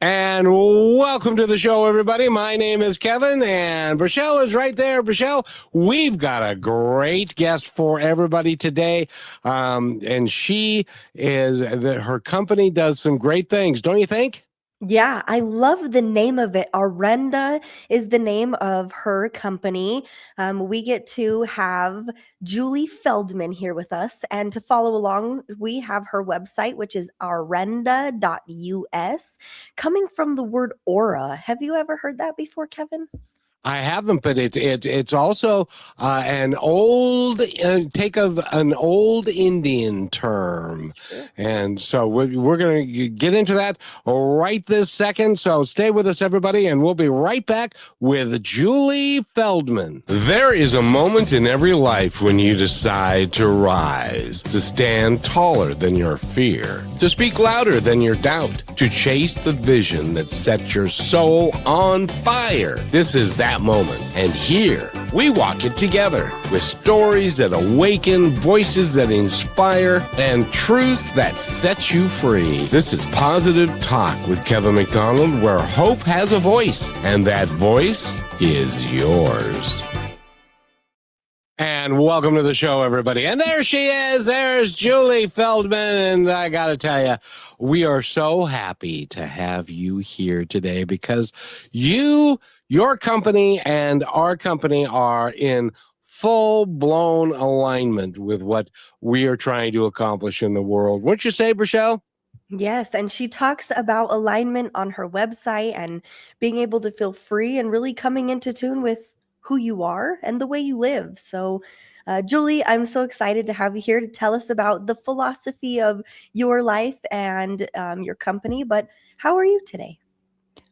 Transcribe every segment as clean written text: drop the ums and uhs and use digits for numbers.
And welcome to the show, everybody. My name is Kevin, and Rochelle is right there. Rochelle, we've got a great guest for everybody today. And she is that her company does some great things, don't you think? Yeah, I love the name of it. Aurenda is the name of her company. We get to have Julie Feldman here with us. And to follow along, we have her website, which is aurenda.us, coming from the word aura. Have you ever heard that before, Kevin? I haven't, but it's also an old take of an old Indian term, Sure. and so we're going to get into that right this second. So stay with us, everybody, and we'll be right back with Julie Feldman. There is a moment in every life when you decide to rise, to stand taller than your fear, to speak louder than your doubt, to chase the vision that sets your soul on fire. This is that moment. And here we walk it together with stories that awaken, voices that inspire, and truths that set you free. This is Positive Talk with Kevin McDonald, where hope has a voice, and that voice is yours. And welcome to the show, everybody. And there she is. There's Julie Feldman. And I got to tell you, we are so happy to have you here today because your company and our company are in full-blown alignment with what we are trying to accomplish in the world. Wouldn't you say, Rochelle? Yes, and she talks about alignment on her website and being able to feel free and really coming into tune with who you are and the way you live. So, Julie, I'm so excited to have you here to tell us about the philosophy of your life and your company. But how are you today?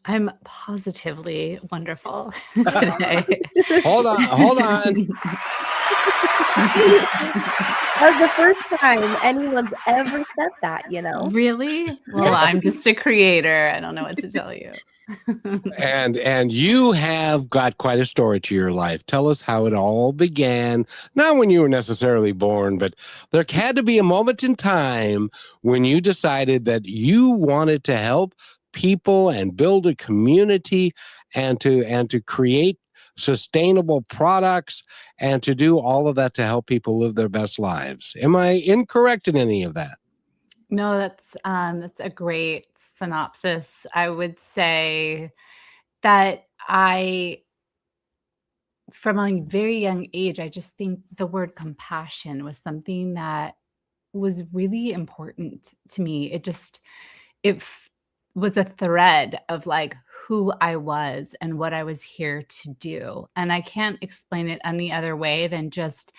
I'm positively wonderful today. Hold on. That's the first time anyone's ever said that, you know? Really? Well, I'm just a creator. I don't know what to tell you. And you have got quite a story to your life. Tell us how it all began. Not when you were necessarily born, but there had to be a moment in time when you decided that you wanted to help people and build a community and to create sustainable products and to do all of that to help people live their best lives. Am I incorrect in any of that? No, that's a great synopsis. I would say that from a very young age, I just think the word compassion was something that was really important to me. It was a thread of like who I was and what I was here to do. And I can't explain it any other way than just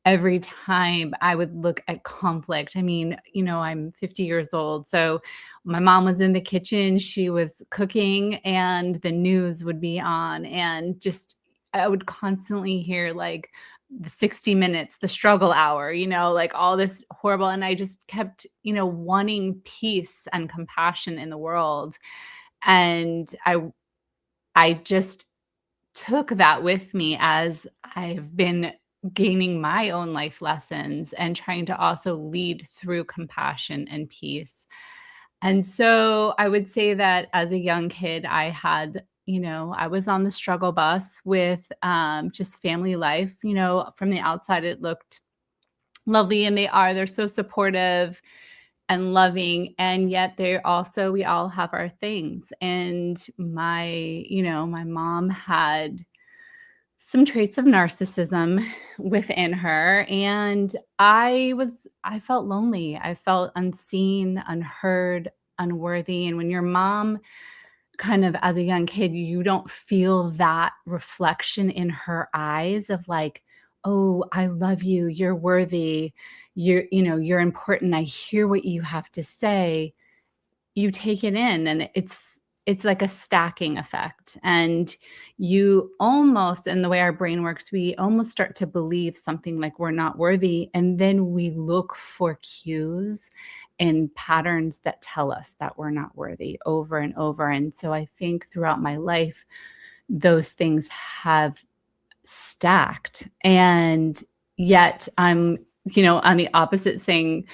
every time I would look at conflict. I mean, I'm 50 years old. So my mom was in the kitchen, she was cooking, and the news would be on. And just, I would constantly hear like the 60 minutes, the struggle hour, like all this horrible. And I just kept, wanting peace and compassion in the world. And I just took that with me as I've been gaining my own life lessons and trying to also lead through compassion and peace. And so I would say that as a young kid, I was on the struggle bus with just family life. From the outside, it looked lovely, and they're so supportive and loving, and yet we all have our things. And my mom had some traits of narcissism within her, and I felt lonely. I felt unseen, unheard, unworthy. And when your mom kind of, as a young kid, you don't feel that reflection in her eyes of like, oh, I love you, you're worthy, you're important, I hear what you have to say. You take it in, and it's like a stacking effect. And you almost, and the way our brain works, we almost start to believe something like we're not worthy. And then we look for cues and patterns that tell us that we're not worthy over and over. And so I think throughout my life, those things have stacked. And yet I'm, on the opposite, saying,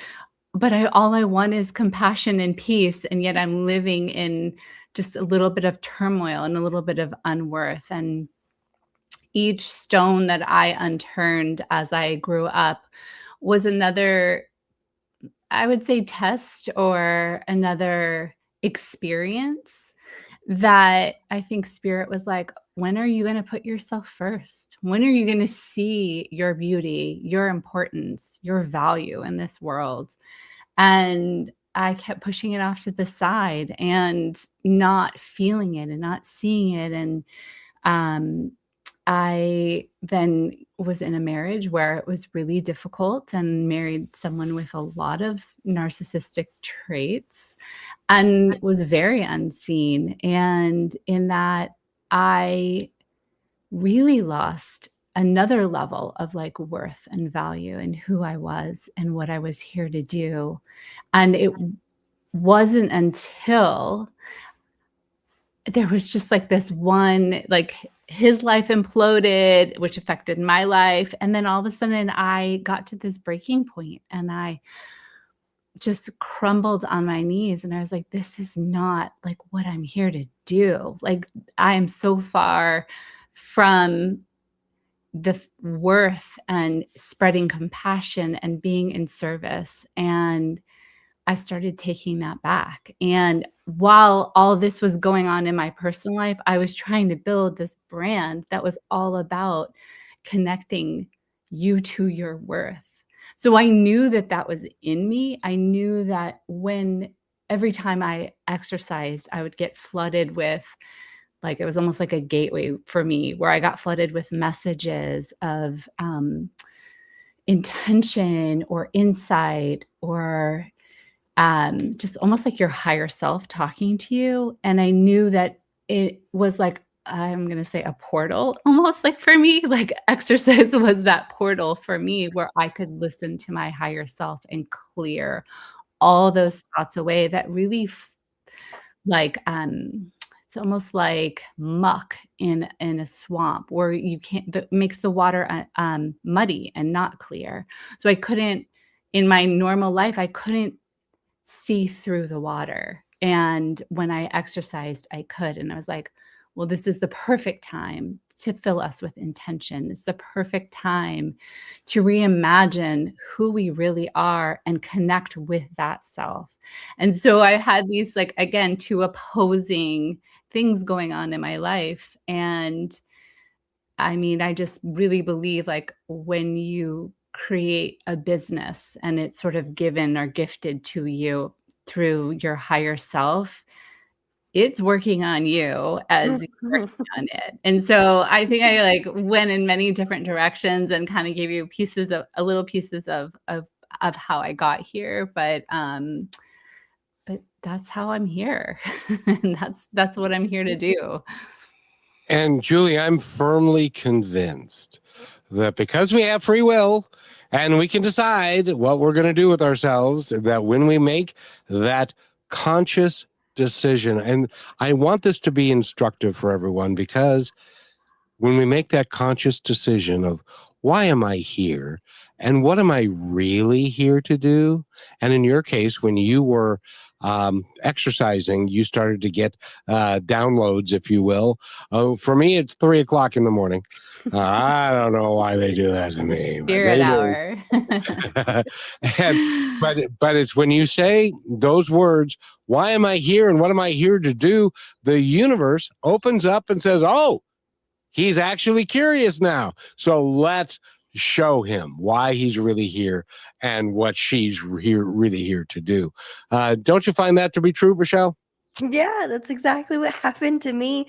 but all I want is compassion and peace. And yet I'm living in just a little bit of turmoil and a little bit of unworth. And each stone that I unturned as I grew up was another, I would say, test or another experience that I think spirit was like, when are you going to put yourself first? When are you going to see your beauty, your importance, your value in this world? And I kept pushing it off to the side and not feeling it and not seeing it. And um, I then was in a marriage where it was really difficult and married someone with a lot of narcissistic traits and was very unseen. And in that, I really lost another level of like worth and value and who I was and what I was here to do. And it wasn't until there was just like this one, like his life imploded, which affected my life. And then all of a sudden I got to this breaking point and I just crumbled on my knees and I was like, this is not like what I'm here to do. Like I am so far from the worth and spreading compassion and being in service. And I started taking that back. And while all this was going on in my personal life, I was trying to build this brand that was all about connecting you to your worth. So I knew that that was in me. I knew that when every time I exercised, I would get flooded with, like, it was almost like a gateway for me where I got flooded with messages of intention or insight or just almost like your higher self talking to you. And I knew that it was like, I'm going to say a portal almost like for me, like exercise was that portal for me where I could listen to my higher self and clear all those thoughts away that really like, it's almost like muck in a swamp where you can't, that makes the water muddy and not clear. So I couldn't, in my normal life, I couldn't see through the water. And when I exercised, I could. And I was like, well, this is the perfect time to fill us with intention. It's the perfect time to reimagine who we really are and connect with that self. And so I had these, like, again, two opposing things going on in my life. And I mean, I just really believe like when you create a business and it's sort of given or gifted to you through your higher self, it's working on you as you're working on it. And so I think I like went in many different directions and kind of gave you pieces of a little pieces of how I got here. But that's how I'm here. And that's what I'm here to do. And Julie, I'm firmly convinced that because we have free will and we can decide what we're going to do with ourselves, that when we make that conscious decision, and I want this to be instructive for everyone, because when we make that conscious decision of why am I here and what am I really here to do? And in your case, when you were exercising, you started to get downloads, if you will. For me, it's 3:00 in the morning. I don't know why they do that to The me, but spirit they do. hour. and but it's when you say those words, why am I here and what am I here to do? The universe opens up and says, oh, he's actually curious now. So let's show him why he's really here and what she's really here to do. Don't you find that to be true, Michelle? Yeah, that's exactly what happened to me.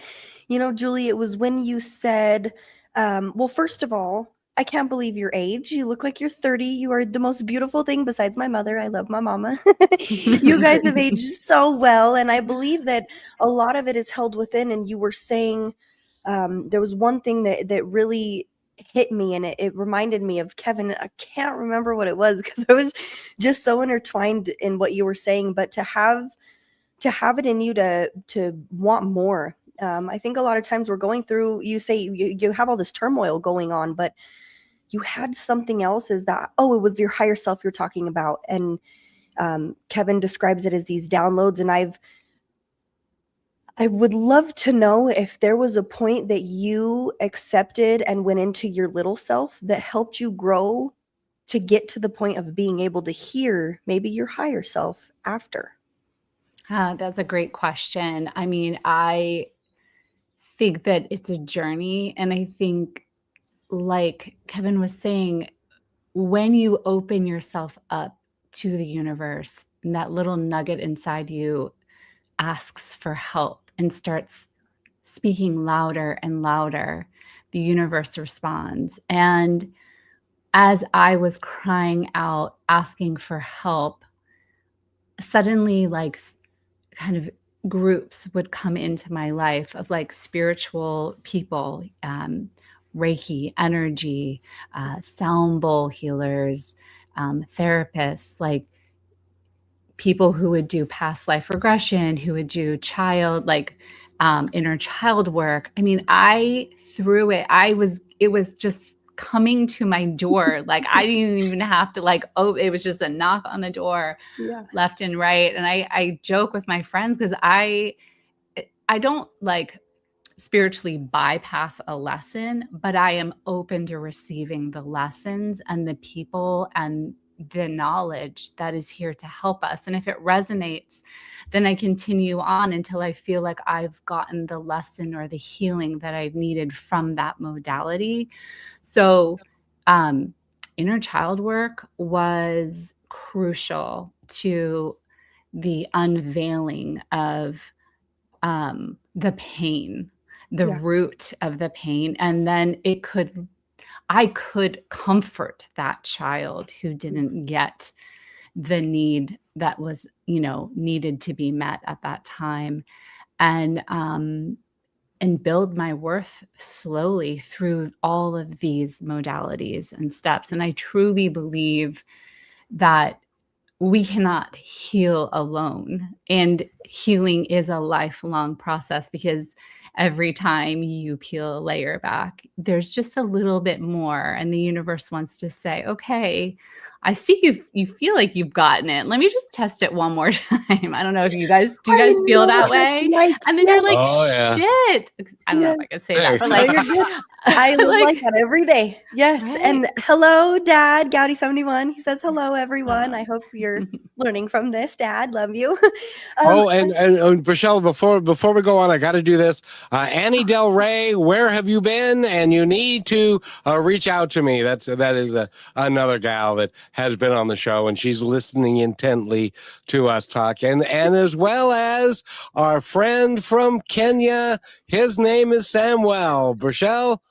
You know, Julie, it was when you said, well, first of all, I can't believe your age. You look like you're 30. You are the most beautiful thing besides my mother. I love my mama. You guys have aged so well. And I believe that a lot of it is held within. And you were saying, there was one thing that really hit me, and it reminded me of Kevin. I can't remember what it was because I was just so intertwined in what you were saying, but to have it in you to want more. I think a lot of times we're going through, you say you have all this turmoil going on, but you had something else. Is that, oh, it was your higher self you're talking about. And Kevin describes it as these downloads. And I would love to know if there was a point that you accepted and went into your little self that helped you grow to get to the point of being able to hear maybe your higher self after. That's a great question. I mean, I think that it's a journey. And I think, like Kevin was saying, when you open yourself up to the universe, and that little nugget inside you asks for help and starts speaking louder and louder, the universe responds. And as I was crying out, asking for help, suddenly, like, kind of groups would come into my life of like spiritual people, Reiki, energy, sound bowl healers, therapists, like people who would do past life regression, who would do inner child work. I mean, it was just coming to my door. Like I didn't even have to it was just a knock on the door Yeah. left and right. And I joke with my friends because I don't like spiritually bypass a lesson, but I am open to receiving the lessons and the people and the knowledge that is here to help us. And if it resonates, then I continue on until I feel like I've gotten the lesson or the healing that I've needed from that modality. So, inner child work was crucial to the unveiling of the pain, the Yeah. root of the pain. And then I could comfort that child who didn't get the need that was, needed to be met at that time. And build my worth slowly through all of these modalities and steps. And I truly believe that we cannot heal alone. And healing is a lifelong process because every time you peel a layer back, there's just a little bit more. And the universe wants to say, okay, I see you feel like you've gotten it. Let me just test it one more time. I don't know if you guys feel that way? And then you're like, Oh, yeah. shit. I don't know if I can say that, but No, you're good. I live like that every day. Yes. Right? And hello, Dad, Gowdy71. He says, hello, everyone. I hope you're learning from this, Dad. Love you. And Michelle, before we go on, I got to do this. Annie Del Rey, where have you been? And you need to reach out to me. That is another gal that has been on the show, and she's listening intently to us talk. And as well as our friend from Kenya, his name is Samuel. Michelle.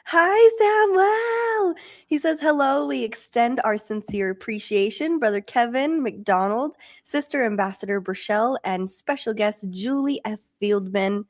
Hi, Samuel. He says, hello. We extend our sincere appreciation, Brother Kevin McDonald, Sister Ambassador Burchelle, and special guest Julie F. Feldman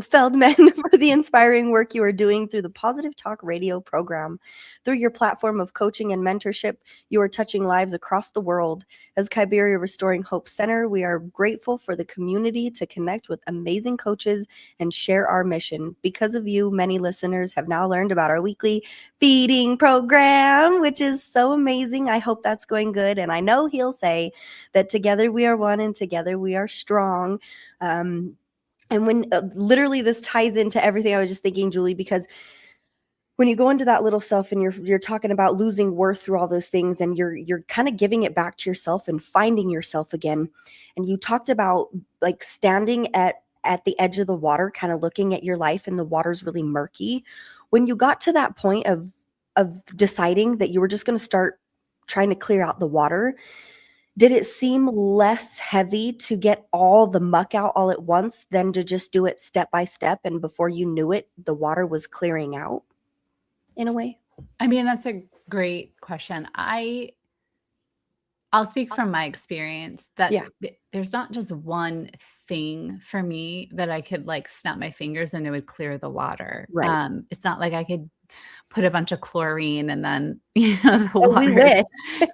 for the inspiring work you are doing through the Positive Talk radio program. Through your platform of coaching and mentorship, you are touching lives across the world. As Kaiberia Restoring Hope Center, we are grateful for the community to connect with amazing coaches and share our mission. Because of you, many listeners have now learned about our weekly feeding program, which is so amazing. I hope that's going good. And I know he'll say that together we are one and together we are strong. And when literally this ties into everything I was just thinking, Julie, because when you go into that little self and you're talking about losing worth through all those things, and you're kind of giving it back to yourself and finding yourself again. And you talked about like standing at the edge of the water, kind of looking at your life, and the water's really murky. When you got to that point of deciding that you were just going to start trying to clear out the water, did it seem less heavy to get all the muck out all at once than to just do it step by step? And before you knew it, the water was clearing out in a way? I mean, that's a great question. I'll speak from my experience that there's not just one thing for me that I could like snap my fingers and it would clear the water. Right. It's not like I could put a bunch of chlorine and then, the water. We wish.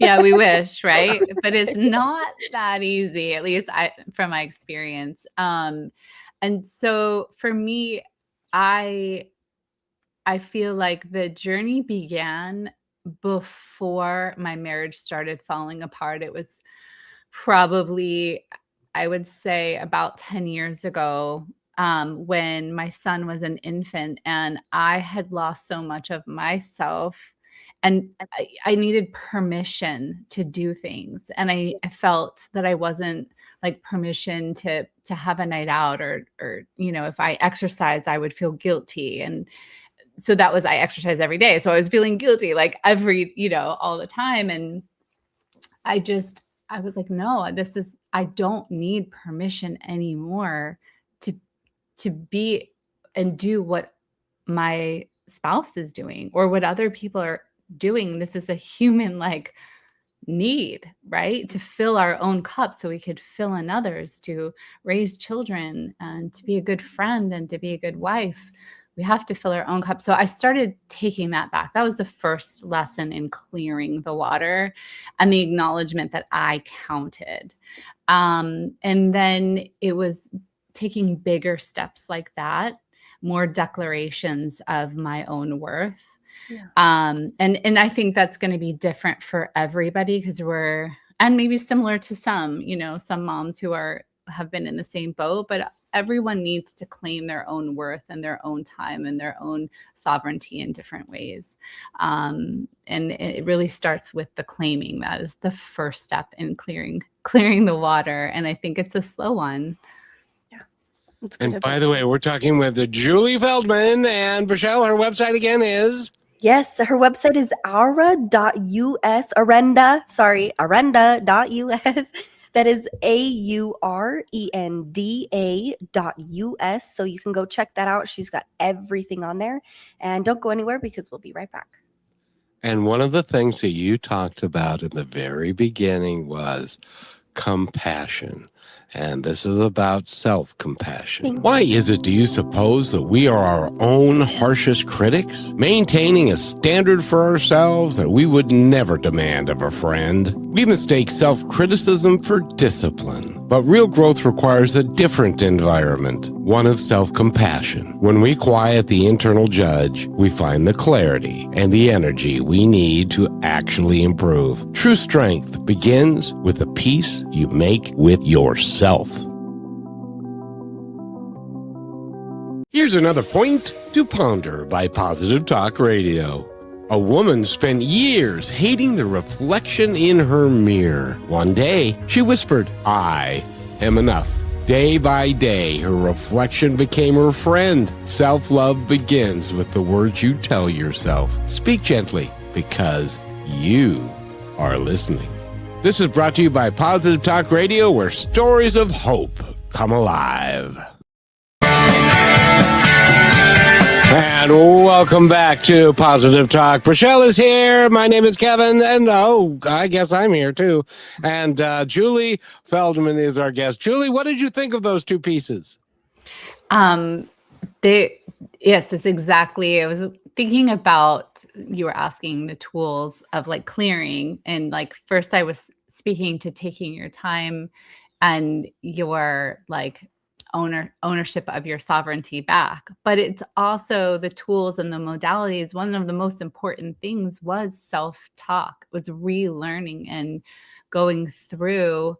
Yeah, we wish, right? But it's not that easy, at least from my experience. And so for me, I feel like the journey began before my marriage started falling apart. It was probably, I would say, about 10 years ago. when my son was an infant, and I had lost so much of myself, and I needed permission to do things. And I felt that I wasn't like permission to have a night out, or, if I exercised, I would feel guilty. And so that was, I exercise every day. So I was feeling guilty like all the time. And I was like, no, I don't need permission anymore to be and do what my spouse is doing or what other people are doing. This is a human need, right? To fill our own cup so we could fill in others, to raise children and to be a good friend and to be a good wife. We have to fill our own cup. So I started taking that back. That was the first lesson in clearing the water, and the acknowledgement that I counted. And then it was taking bigger steps like that, more declarations of my own worth. Yeah. And I think that's going to be different for everybody, because and maybe similar to some moms who have been in the same boat, but everyone needs to claim their own worth and their own time and their own sovereignty in different ways. And it really starts with the claiming. That is the first step in clearing the water. And I think it's a slow one. And by the way, we're talking with Julie Feldman, and Michelle, her website again is? Yes, her website is aura.us, Aurenda.us. That is AURENDA.us. So you can go check that out. She's got everything on there. And don't go anywhere, because we'll be right back. And one of the things that you talked about in the very beginning was compassion. And this is about self-compassion. Why is it, do you suppose, that we are our own harshest critics, maintaining a standard for ourselves that we would never demand of a friend? We mistake self-criticism for discipline. But real growth requires a different environment, one of self-compassion. When we quiet the internal judge, we find the clarity and the energy we need to actually improve. True strength begins with the peace you make with yourself. Here's another point to ponder by Positive Talk Radio. A woman spent years hating the reflection in her mirror. One day, she whispered, "I am enough." Day by day, her reflection became her friend. Self-love begins with the words you tell yourself. Speak gently, because you are listening. This is brought to you by Positive Talk Radio, where stories of hope come alive. And welcome back to Positive Talk. Michelle is here. My name is Kevin. And I guess I'm here too. And Julie Feldman is our guest. Julie, what did you think of those two pieces? Yes, it's exactly. I was thinking about, you were asking the tools of clearing. And first I was speaking to taking your time and your ownership of your sovereignty back. But it's also the tools and the modalities. One of the most important things was self-talk, was relearning and going through,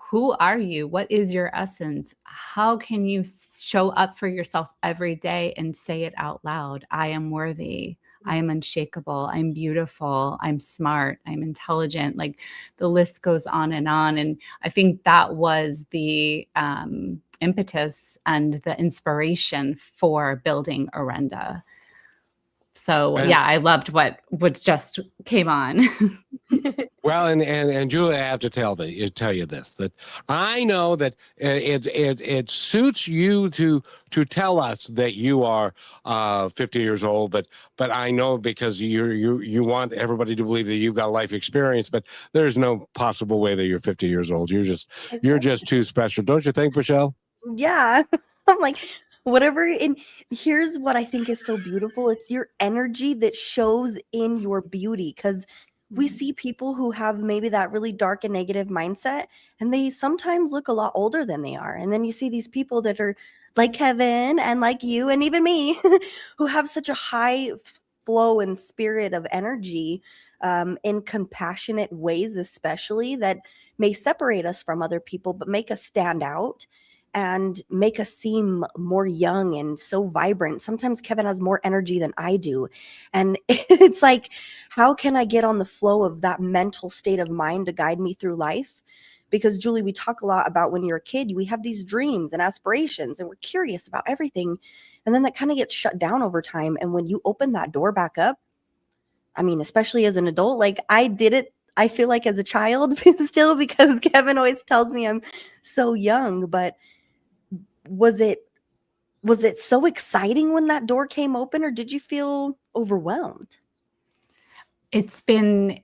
who are you? What is your essence? How can you show up for yourself every day and say it out loud? I am worthy. I am unshakable. I'm beautiful. I'm smart. I'm intelligent. The list goes on. And I think that was the impetus and the inspiration for building Aurenda. So I loved what just came on. Well, and Julie, I have to tell you this, that I know that it suits you to tell us that you are 50 years old, but I know, because you want everybody to believe that you've got life experience, but there's no possible way that you're 50 years old. You're just too special, don't you think, Michelle? Yeah. I'm like, whatever. And here's what I think is so beautiful. It's your energy that shows in your beauty, because we see people who have maybe that really dark and negative mindset, and they sometimes look a lot older than they are. And then you see these people that are like Kevin and like you and even me, who have such a high flow and spirit of energy, in compassionate ways, especially, that may separate us from other people, but make us stand out. and make us seem more young and so vibrant. Sometimes Kevin has more energy than I do. And it's like, how can I get on the flow of that mental state of mind to guide me through life? Because Julie, we talk a lot about when you're a kid, we have these dreams and aspirations and we're curious about everything. And then that kind of gets shut down over time. And when you open that door back up, I mean, especially as an adult, like I did it, I feel like as a child still, because Kevin always tells me I'm so young, but was it so exciting when that door came open, or did you feel overwhelmed? It's been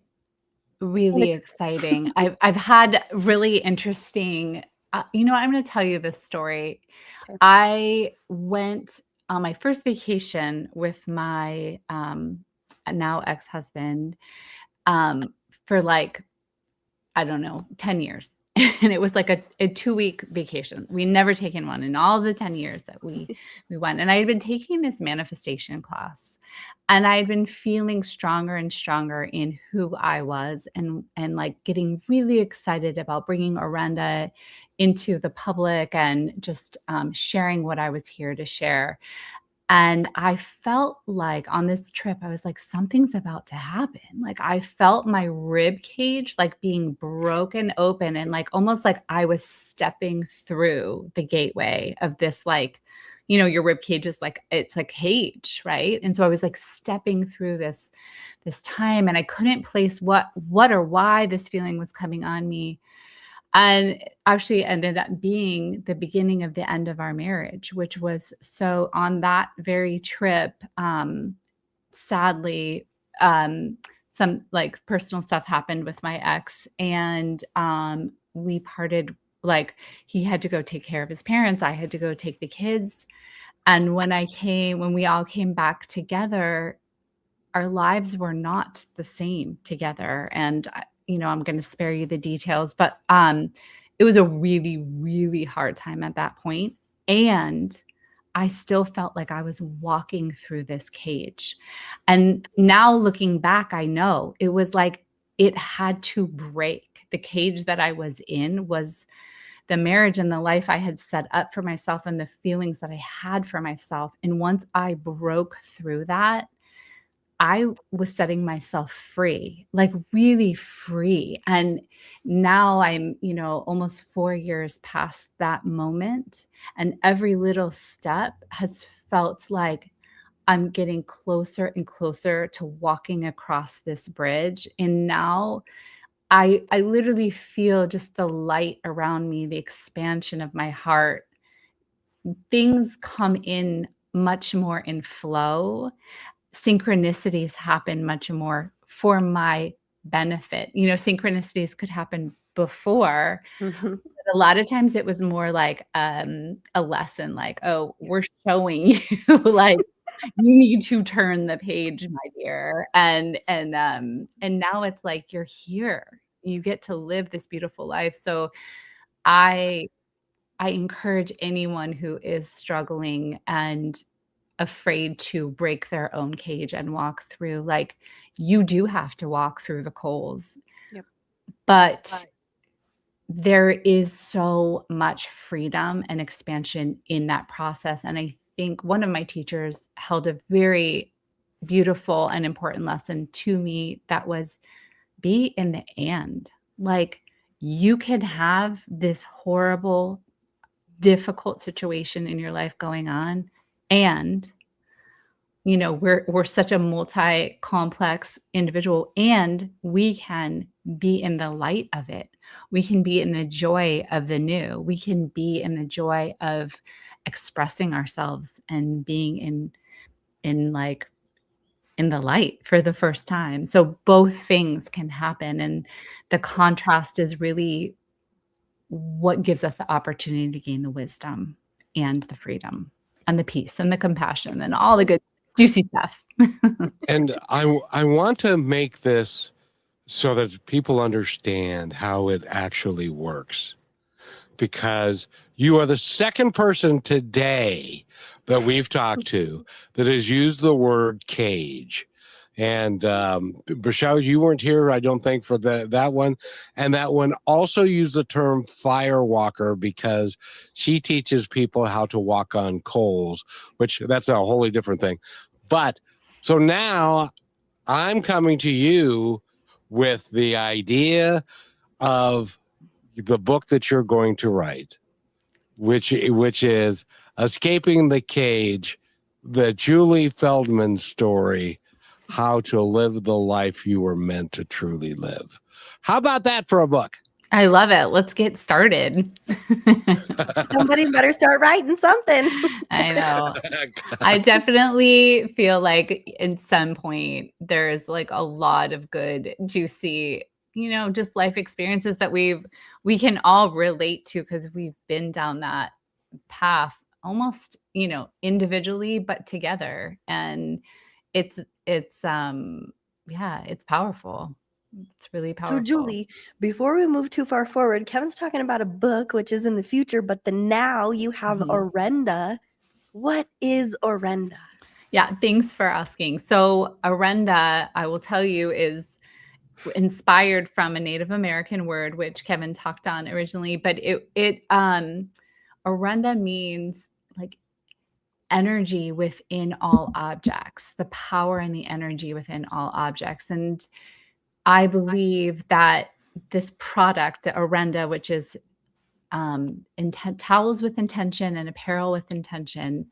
really exciting. I've had really interesting, you know what, I'm going to tell you this story. Okay. I went on my first vacation with my now ex-husband for like, I don't know, 10 years. And it was like a 2-week vacation. We never taken one in all the 10 years that we went. And I had been taking this manifestation class, and I had been feeling stronger and stronger in who I was, and like getting really excited about bringing Aurenda into the public and just sharing what I was here to share. And I felt like on this trip, I was like, something's about to happen. Like I felt my rib cage like being broken open, and like almost like I was stepping through the gateway of this, like, you know, your rib cage is like, it's a cage, right? And so I was like stepping through this time, and I couldn't place what or why this feeling was coming on me. And actually ended up being the beginning of the end of our marriage, which was so on that very trip, sadly, some like personal stuff happened with my ex, and we parted. Like he had to go take care of his parents. I had to go take the kids. And when we all came back together, our lives were not the same together. And, you know, I'm going to spare you the details, but it was a really, really hard time at that point. And I still felt like I was walking through this cage. And now looking back, I know it was like it had to break. The cage that I was in was the marriage and the life I had set up for myself and the feelings that I had for myself. And once I broke through that, I was setting myself free, like really free. And now I'm, you know, almost 4 years past that moment. And every little step has felt like I'm getting closer and closer to walking across this bridge. And now I literally feel just the light around me, the expansion of my heart. Things come in much more in flow. Synchronicities happen much more for my benefit. You know, synchronicities could happen before, Mhm. but a lot of times it was more like a lesson, like, oh, we're showing you like you need to turn the page, my dear. And now it's like you're here. You get to live this beautiful life. So I I encourage anyone who is struggling and afraid to break their own cage and walk through, like, you do have to walk through the coals, Yep. but there is so much freedom and expansion in that process. And I think one of my teachers held a very beautiful and important lesson to me that was be in the and. Like, you can have this horrible, difficult situation in your life going on, and you know, we're such a multi-complex individual, and we can be in the light of it. We can be in the joy of the new. We can be in the joy of expressing ourselves and being in like in the light for the first time. So both things can happen, and the contrast is really what gives us the opportunity to gain the wisdom and the freedom and the peace and the compassion and all the good juicy stuff. And I want to make this so that people understand how it actually works, because you are the second person today that we've talked to that has used the word cage. And Michelle, you weren't here, I don't think, for that one. And that one also used the term firewalker because she teaches people how to walk on coals, which that's a wholly different thing. But so now I'm coming to you with the idea of the book that you're going to write, which is Escaping the Cage, the Julie Feldman story, how to live the life you were meant to truly live. How about that for a book? I love it. Let's get started. Somebody better start writing something. I know. I definitely feel like at some point there's like a lot of good, juicy, just life experiences that we can all relate to because we've been down that path almost, individually, but together. And it's yeah, it's powerful. It's really So, powerful. Julie, before we move too far forward, Kevin's talking about a book, which is in the future, but the now you have Aurenda. What is Aurenda? Yeah, thanks for asking. So, Aurenda, I will tell you, is inspired from a Native American word, which Kevin talked on originally, but Aurenda means like energy within all objects, the power and the energy within all objects. And I believe that this product, the Aurenda, which is towels with intention and apparel with intention,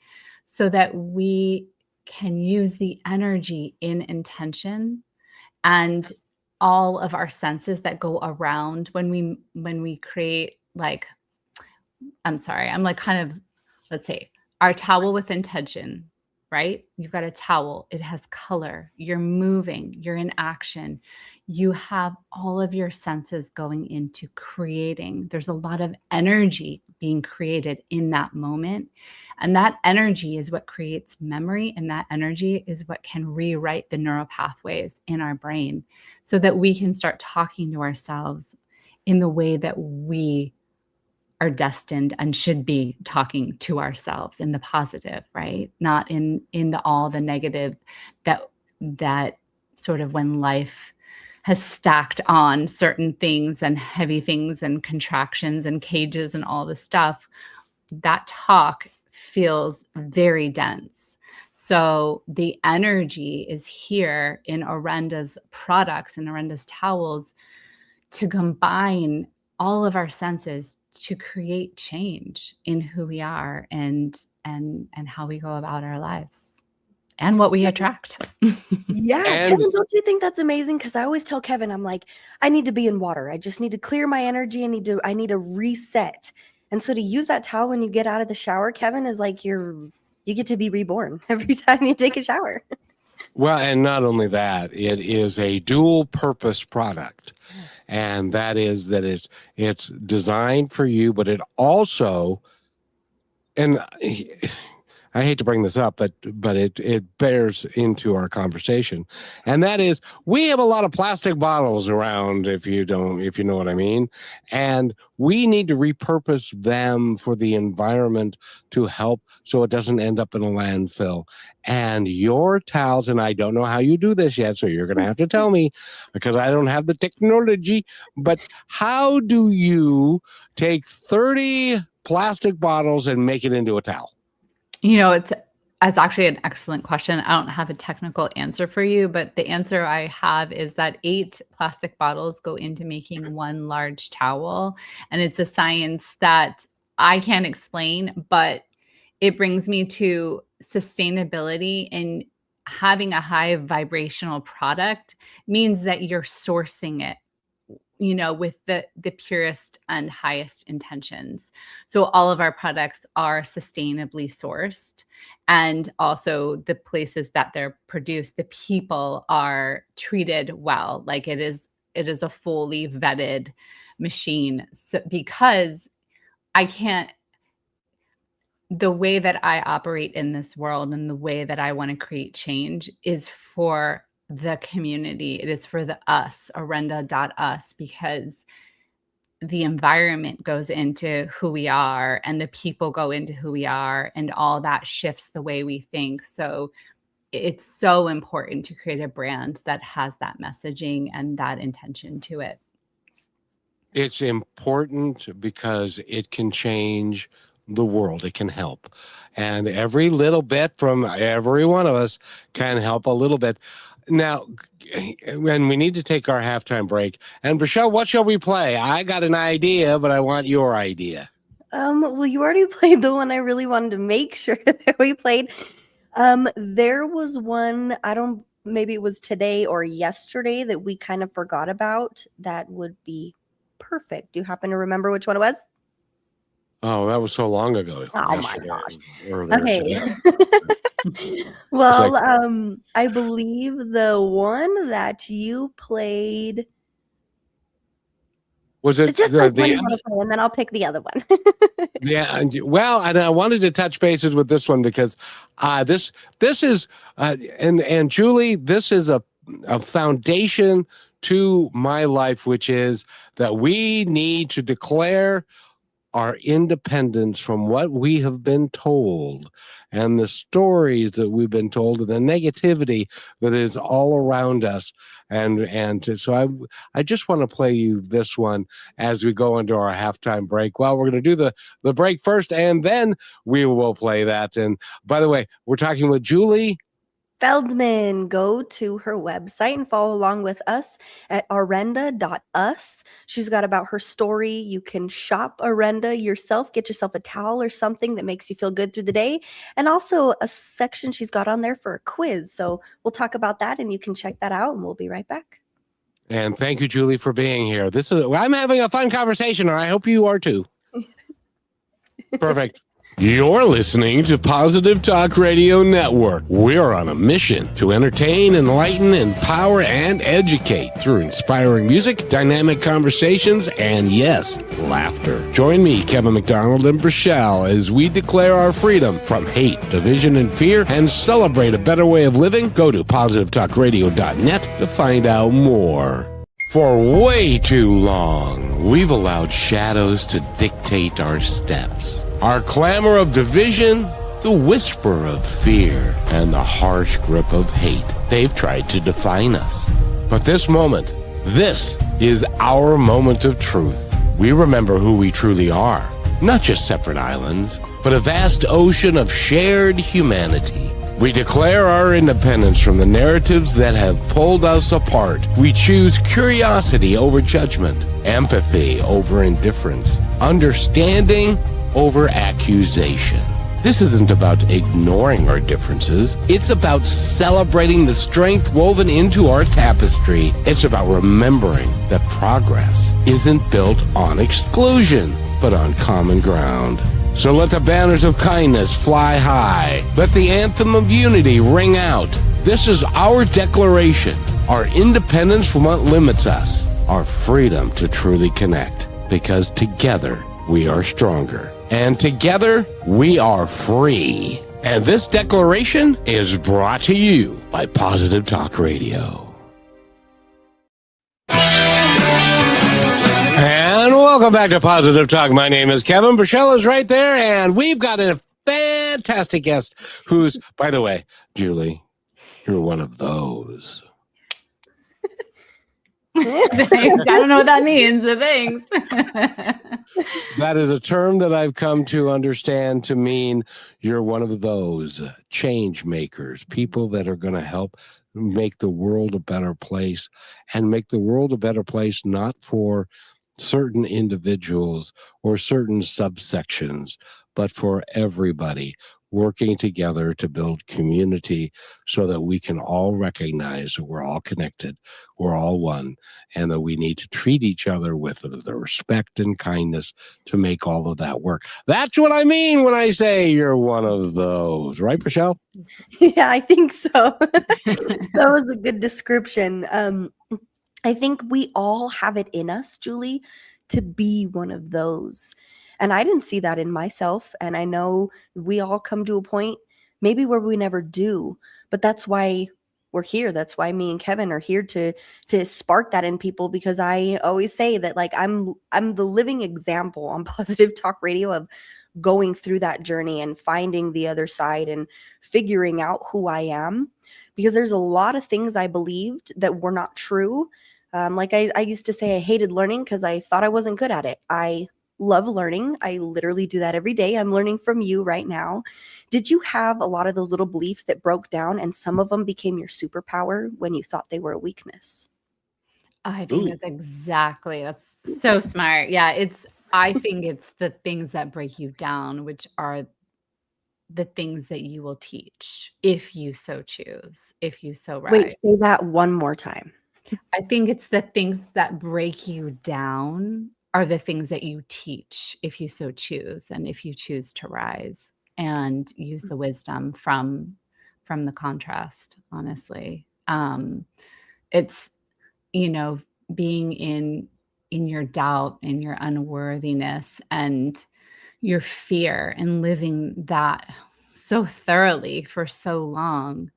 so that we can use the energy in intention and all of our senses that go around when we create, like, I'm sorry, I'm like kind of, let's say, our towel with intention, right? You've got a towel, it has color, you're moving, you're in action. You have all of your senses going into creating. There's a lot of energy being created in that moment. And that energy is what creates memory. And that energy is what can rewrite the neural pathways in our brain so that we can start talking to ourselves in the way that we are destined and should be talking to ourselves in the positive, right? Not in all the negative that sort of when life has stacked on certain things and heavy things and contractions and cages and all this stuff, that talk feels very dense. So the energy is here in Aurenda's products and Aurenda's towels to combine all of our senses to create change in who we are and how we go about our lives and what we attract. Yeah, And- Kevin, don't you think that's amazing? Because I always tell Kevin, I'm like, I need to be in water. I just need to clear my energy. I need to reset. And so to use that towel when you get out of the shower, Kevin, is like you get to be reborn every time you take a shower. Well, and not only that, it is a dual purpose product. Yes. And that is that it's designed for you, but it also, and I hate to bring this up, but it bears into our conversation, and that is we have a lot of plastic bottles around, if you know what I mean, and we need to repurpose them for the environment to help so it doesn't end up in a landfill. And your towels, and I don't know how you do this yet, so you're going to have to tell me because I don't have the technology, but how do you take 30 plastic bottles and make it into a towel? It's actually an excellent question. I don't have a technical answer for you, but the answer I have is that 8 plastic bottles go into making one large towel. And it's a science that I can't explain, but it brings me to sustainability, and having a high vibrational product means that you're sourcing it with the purest and highest intentions. So all of our products are sustainably sourced, and also the places that they're produced, the people are treated well. Like it is a fully vetted machine. So because the way that I operate in this world and the way that I want to create change is for the community. It is for the us, Aurenda.us, because the environment goes into who we are and the people go into who we are, and all that shifts the way we think. So it's so important to create a brand that has that messaging and that intention to it. It's important because it can change the world. It can help. And every little bit from every one of us can help a little bit. Now, when we need to take our halftime break, and Michelle, what shall we play? I got an idea, but I want your idea. Well, you already played the one I really wanted to make sure that we played. There was one, maybe it was today or yesterday that we kind of forgot about that would be perfect. Do you happen to remember which one it was? Oh, that was so long ago. Oh my gosh. Earlier Okay. today. Well, like- I believe the one that you played. Was it Just the like one you end? want to play, and then I'll pick the other one. Yeah, well, and I wanted to touch bases with this one because this is and Julie, this is a foundation to my life, which is that we need to declare our independence from what we have been told and the stories that we've been told and the negativity that is all around us. So I just want to play you this one as we go into our halftime break. Well, we're going to do the break first, and then we will play that. And by the way, we're talking with Julie Feldman. Go to her website and follow along with us at aurenda.us. She's got about her story. You can shop Aurenda yourself, get yourself a towel or something that makes you feel good through the day, and also a section she's got on there for a quiz. So we'll talk about that, and you can check that out, and we'll be right back. And thank you, Julie, for being here. I'm having a fun conversation, and I hope you are too. Perfect. You're listening to Positive Talk Radio Network. We're on a mission to entertain, enlighten, empower, and educate through inspiring music, dynamic conversations, and yes, laughter. Join me, Kevin McDonald, and Michelle as we declare our freedom from hate, division, and fear and celebrate a better way of living. Go to positivetalkradio.net to find out more. For way too long, we've allowed shadows to dictate our steps. Our clamor of division, the whisper of fear, and the harsh grip of hate. They've tried to define us. But this is our moment of truth. We remember who we truly are. Not just separate islands, but a vast ocean of shared humanity. We declare our independence from the narratives that have pulled us apart. We choose curiosity over judgment, empathy over indifference, understanding over accusation. This isn't about ignoring our differences. It's about celebrating the strength woven into our tapestry. It's about remembering that progress isn't built on exclusion, but on common ground. So let the banners of kindness fly high. Let the anthem of unity ring out. This is our declaration, our independence from what limits us, our freedom to truly connect. Because together we are stronger. And together we are free. And this declaration is brought to you by Positive Talk Radio. And welcome back to Positive Talk. My name is Kevin. Michelle is right there, and we've got a fantastic guest who's, by the way, Julie, you're one of those. Thanks. I don't know what that means, so thanks. That is a term that I've come to understand to mean you're one of those change makers, people that are going to help make the world a better place, and make the world a better place not for certain individuals or certain subsections, but for everybody, working together to build community so that we can all recognize that we're all connected, we're all one, and that we need to treat each other with the respect and kindness to make all of that work. That's what I mean when I say you're one of those. Right, Michelle? Yeah, I think so. That was a good description. I think we all have it in us, Julie, to be one of those. And I didn't see that in myself. And I know we all come to a point maybe where we never do, but that's why we're here. That's why me and Kevin are here to spark that in people, because I always say that, like, I'm the living example on Positive Talk Radio of going through that journey and finding the other side and figuring out who I am, because there's a lot of things I believed that were not true. Like I used to say I hated learning because I thought I wasn't good at it. I love learning. I literally do that every day. I'm learning from you right now. Did you have a lot of those little beliefs that broke down and some of them became your superpower when you thought they were a weakness? I think Ooh. that's so smart. Yeah, I think it's the things that break you down, which are the things that you will teach if you so choose, if you so Wait, rise. say that one more time. I think it's the things that break you down are the things that you teach if you so choose, and if you choose to rise and use the wisdom from the contrast, honestly. It's, you know, being in your doubt and your unworthiness and your fear and living that so thoroughly for so long,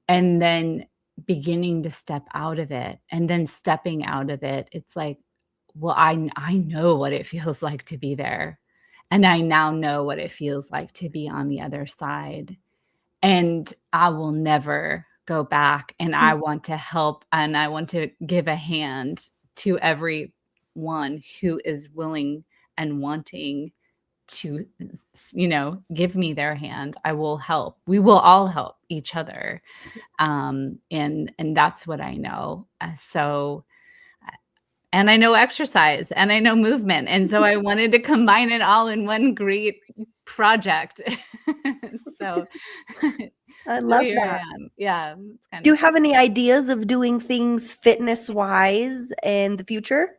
and then beginning to step out of it, and then stepping out of it, it's like, well, I know what it feels like to be there, and I now know what it feels like to be on the other side, and I will never go back, and I want to help, and I want to give a hand to everyone who is willing and wanting to, give me their hand. I will help. We will all help each other. And that's what I know. And I know exercise and I know movement. And so I wanted to combine it all in one great project. So, I so love here I that. am. Yeah, it's kind Do of you fun. have any ideas of doing things fitness wise in the future?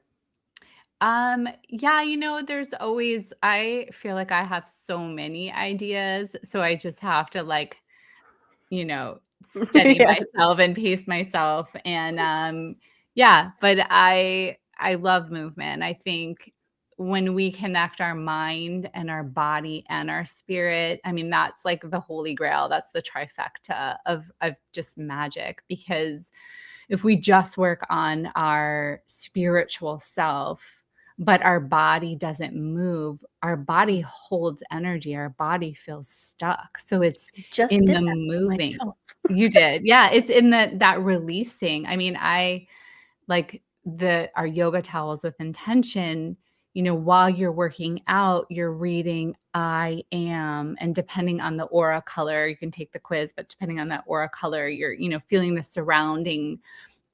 Yeah, there's always, I feel like I have so many ideas. So I just have to you know, steady Yeah. myself and pace myself. And yeah, but I love movement. I think when we connect our mind and our body and our spirit, I mean, that's like the holy grail. That's the trifecta of just magic. Because if we just work on our spiritual self, but our body doesn't move, our body holds energy, our body feels stuck. So it's Just in did the that to moving. myself. You did. Yeah, it's in that releasing. I mean, I like our yoga towels with intention, while you're working out, you're reading I am, and depending on the aura color, you can take the quiz, but depending on that aura color, you're, feeling the surrounding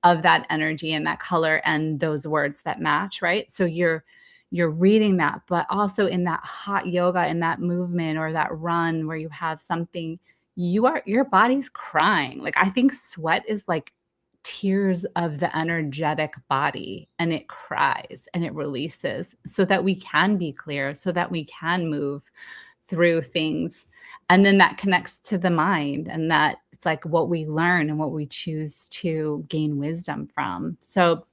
of that energy and that color and those words that match, right? So you're reading that, but also in that hot yoga, in that movement or that run where you have something, your body's crying. Like, I think sweat is like tears of the energetic body, and it cries and it releases so that we can be clear, so that we can move through things. And then that connects to the mind, and that it's like what we learn and what we choose to gain wisdom from. So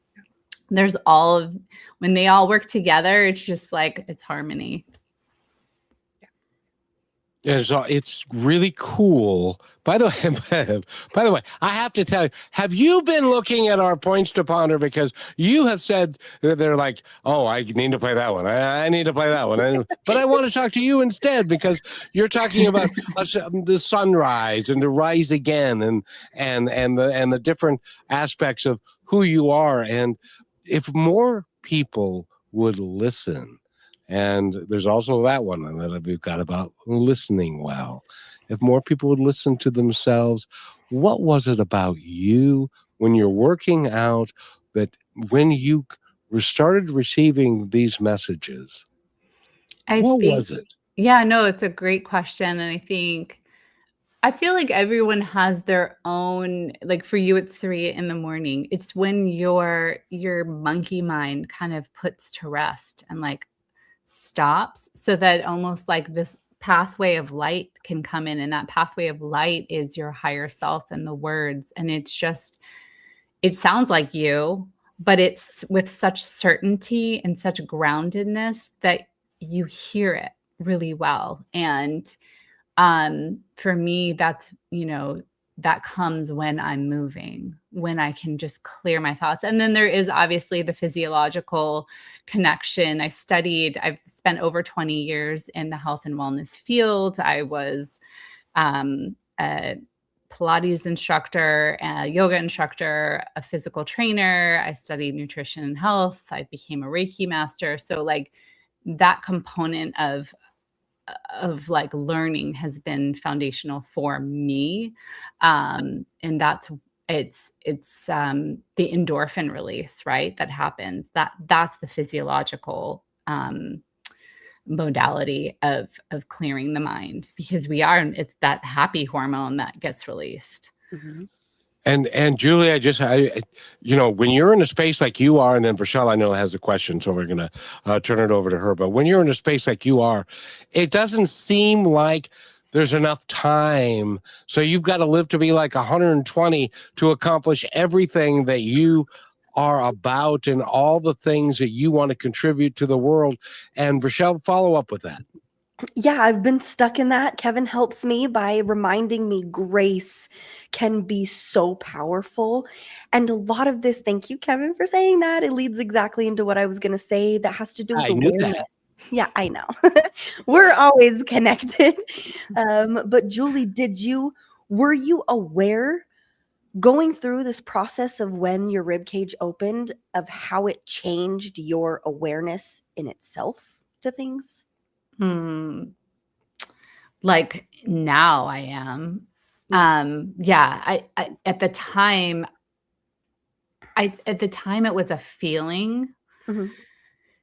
there's all of, when they all work together, it's just like it's harmony. And so it's really cool. By the way, I have to tell you, have you been looking at our points to ponder? Because you have said that they're like, oh, I need to play that one. I need to play that one. But I want to talk to you instead, because you're talking about the sunrise and the rise again, and the different aspects of who you are. And if more people would listen. And there's also that one that we've got about listening well. If more people would listen to themselves, what was it about you when you're working out that when you started receiving these messages, I what think, was it? yeah, no, it's a great question. And I feel like everyone has their own, like for you, it's 3 in the morning. It's when your monkey mind kind of puts to rest and like stops, so that almost like this pathway of light can come in. And that pathway of light is your higher self and the words. And it sounds like you, but it's with such certainty and such groundedness that you hear it really well. And for me, that's, that comes when I'm moving, when I can just clear my thoughts. And then there is obviously the physiological connection. I've spent over 20 years in the health and wellness field. I was a Pilates instructor, a yoga instructor, a physical trainer. I studied nutrition and health. I became a Reiki master. So like that component of like learning has been foundational for me. And it's the endorphin release, right? That happens. That's the physiological modality of clearing the mind, because it's that happy hormone that gets released. Mhm. And Julie, when you're in a space like you are, and then Rochelle, I know, has a question, so we're going to turn it over to her. But when you're in a space like you are, it doesn't seem like there's enough time. So you've got to live to be like 120 to accomplish everything that you are about and all the things that you want to contribute to the world. And Rochelle, follow up with that. Yeah, I've been stuck in that. Kevin helps me by reminding me grace can be so powerful. And a lot of this, thank you, Kevin, for saying that. It leads exactly into what I was going to say that has to do with I knew awareness. that. Yeah, I know. We're always connected. But Julie, were you aware going through this process of when your rib cage opened of how it changed your awareness in itself to things? Like now I am. Yeah. I at the time it was a feeling. Mhm.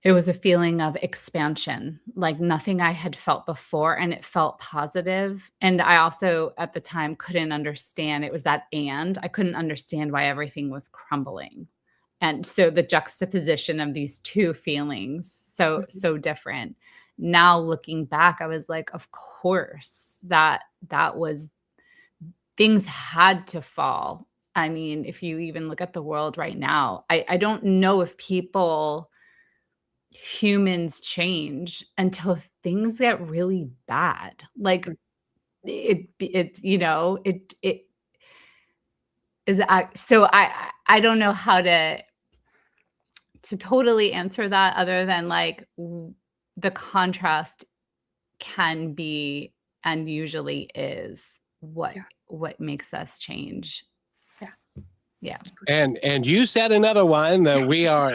It was a feeling of expansion, like nothing I had felt before, and it felt positive. And I also at the time couldn't understand, it was that, and I couldn't understand why everything was crumbling. And so the juxtaposition of these two feelings, so different. Now looking back, I was like, of course, that was, things had to fall. I mean, if you even look at the world right now, I don't know if humans change until things get really bad. Like it is. So I don't know how to totally answer that, other than like the contrast can be, and usually is, what makes us change. Yeah. And you said another one that we are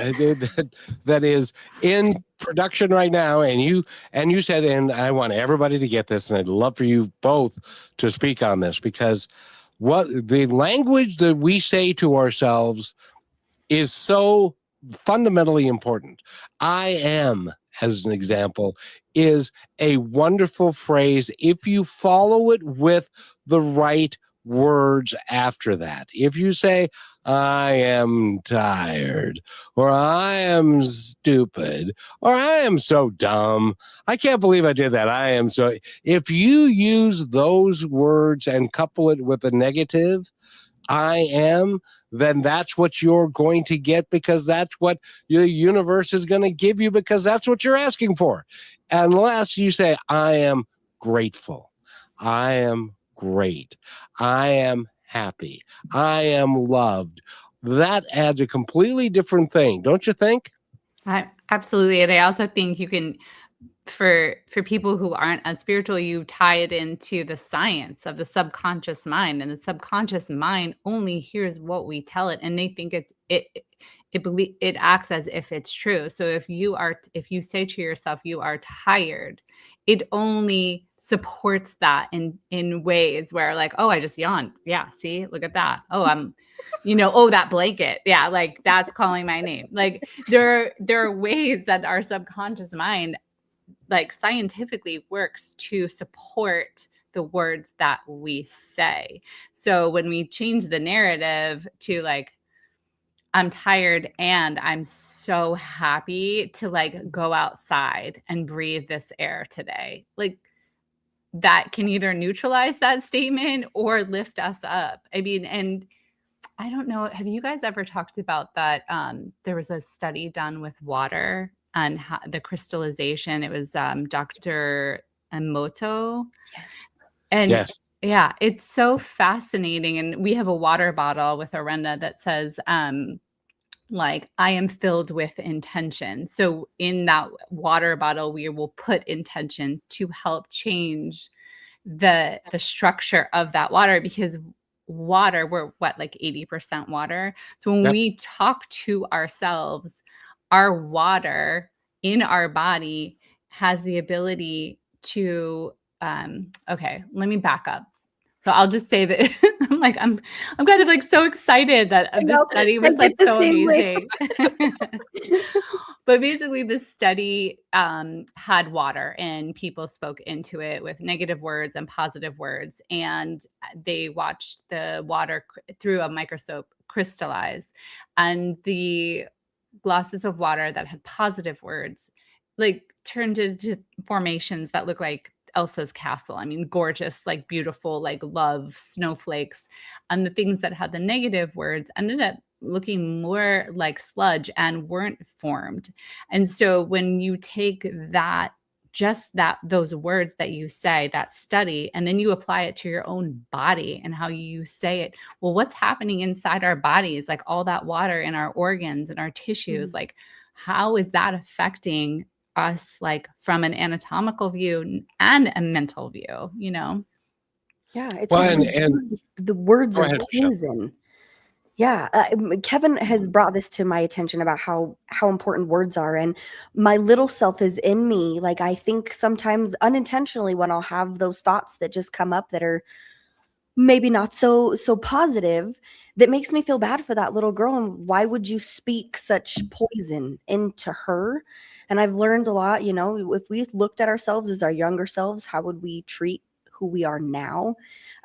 that is in production right now, and you said, and I want everybody to get this, and I'd love for you both to speak on this, because what the language that we say to ourselves is so fundamentally important. I am, as an example, is a wonderful phrase if you follow it with the right words after that. If you say, I am tired, or I am stupid, or I am so dumb, I can't believe I did that, I am so. If you use those words and couple it with a negative, I am, then that's what you're going to get, because that's what your universe is going to give you, because that's what you're asking for. Unless you say, I am grateful, I am great, I am happy, I am loved. That adds a completely different thing, don't you think? Absolutely. And I also think you can, for people who aren't as spiritual, you tie it into the science of the subconscious mind, and the subconscious mind only hears what we tell it, and they think it acts as if it's true. So if you say to yourself you are tired, it only supports that in ways where, like, oh, I just yawned, yeah, see, look at that, oh, I'm oh, that blanket, yeah, like that's calling my name. Like there are ways that our subconscious mind, like, scientifically works to support the words that we say. So when we change the narrative to, like, I'm tired and I'm so happy to, like, go outside and breathe this air today, like, that can either neutralize that statement or lift us up. I mean, and I don't know, have you guys ever talked about that? There was a study done with water and how the crystallization. It was Dr. Emoto. Yes. And Yes. Yeah, it's so fascinating. And we have a water bottle with Aurenda that says, like, I am filled with intention. So in that water bottle, we will put intention to help change the structure of that water, because water, we're what, like 80% water. So when Yep. we talk to ourselves, our water in our body has the ability to okay, let me back up. So I'll just say that I'm kind of like so excited that I this know. study I was get like the so same way. amazing. But basically, this study had water, and people spoke into it with negative words and positive words. And they watched the water through a microscope crystallize. And the glasses of water that had positive words like turned into formations that look like Elsa's castle. I mean, gorgeous, like beautiful, like love snowflakes. And the things that had the negative words ended up looking more like sludge and weren't formed. And so when you take that, just that, those words that you say, that study, and then you apply it to your own body and how you say it, well, what's happening inside our bodies, like all that water in our organs and our tissues, Mhm. like how is that affecting us, like from an anatomical view and a mental view, you know? Yeah, it's Well, like and the words go are ahead, Michelle. poison. Yeah, Kevin has brought this to my attention about how important words are, and my little self is in me. Like, I think sometimes unintentionally when I'll have those thoughts that just come up that are maybe not so positive, that makes me feel bad for that little girl, and why would you speak such poison into her? And I've learned a lot, if we looked at ourselves as our younger selves, how would we treat who we are now?